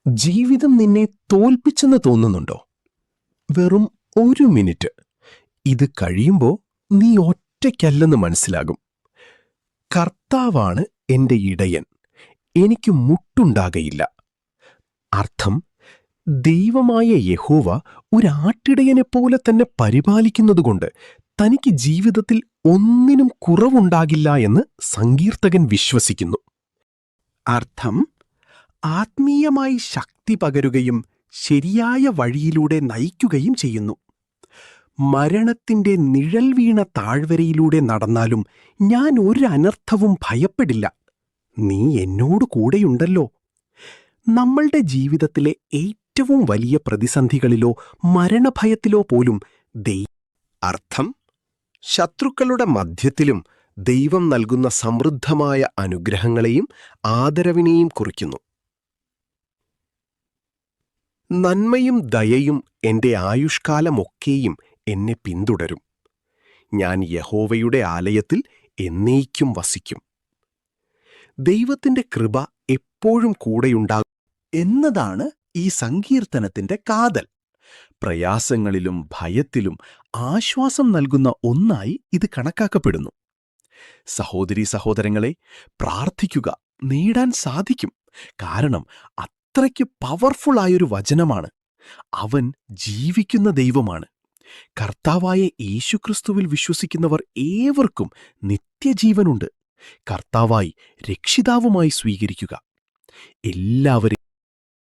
ജീവിതം നിന്നെ തോൽപ്പിച്ചെന്ന് തോന്നുന്നുണ്ടോ? വെറും 1 മിനിറ്റ്. ഇത് കഴിയുമ്പോൾ നീ ഒറ്റയ്ക്കല്ലെന്ന് മനസ്സിലാകും. കർത്താവാണ് എന്റെ ഇടയൻ, എനിക്ക് മുട്ടുണ്ടാകയില്ല. അർത്ഥം, ദൈവമായ യഹോവ ഒരാട്ടിടയനെപ്പോലെ തന്നെ പരിപാലിക്കുന്നതുകൊണ്ട് തനിക്ക് ജീവിതത്തിൽ ഒന്നിനും കുറവുണ്ടാകില്ല എന്ന് സങ്കീർത്തകൻ വിശ്വസിക്കുന്നു. അർത്ഥം, ആത്മീയമായി ശക്തി പകരുകയും ശരിയായ വഴിയിലൂടെ നയിക്കുകയും ചെയ്യുന്നു. മരണത്തിന്റെ നിഴൽ വീണ താഴ്വരയിലൂടെ നടന്നാലും ഞാൻ ഒരു അനർത്ഥവും ഭയപ്പെടില്ല, നീ എന്നോട് കൂടെയുണ്ടല്ലോ. നമ്മളുടെ ജീവിതത്തിലെ ഏറ്റവും വലിയ പ്രതിസന്ധികളിലോ മരണഭയത്തിലോ പോലും അർത്ഥം, ശത്രുക്കളുടെ മധ്യത്തിലും ദൈവം നൽകുന്ന സമൃദ്ധമായ അനുഗ്രഹങ്ങളെയും ആദരവിനെയും കുറിക്കുന്നു. നന്മയും ദയയും എന്റെ ആയുഷ്കാലമൊക്കെയും എന്നെ പിന്തുടരും. ഞാൻ യഹോവയുടെ ആലയത്തിൽ എന്നേക്കും വസിക്കും. ദൈവത്തിന്റെ കൃപ എപ്പോഴും കൂടെയുണ്ടാകും എന്നതാണ് ഈ സങ്കീർത്തനത്തിന്റെ കാതൽ. പ്രയാസങ്ങളിലും ഭയത്തിലും ആശ്വാസം നൽകുന്ന ഒന്നായി ഇത് കണക്കാക്കപ്പെടുന്നു. സഹോദരീ സഹോദരങ്ങളെ, പ്രാർത്ഥിക്കുക, നേടാൻ സാധിക്കും. കാരണം അത്രയ്ക്ക് പവർഫുള്ളായൊരു വചനമാണ്. അവൻ ജീവിക്കുന്ന ദൈവമാണ്. കർത്താവായ യേശുക്രിസ്തുവിൽ വിശ്വസിക്കുന്നവർ ഏവർക്കും നിത്യജീവനുണ്ട്. കർത്താവായി രക്ഷിതാവുമായി സ്വീകരിക്കുക. എല്ലാവരെയും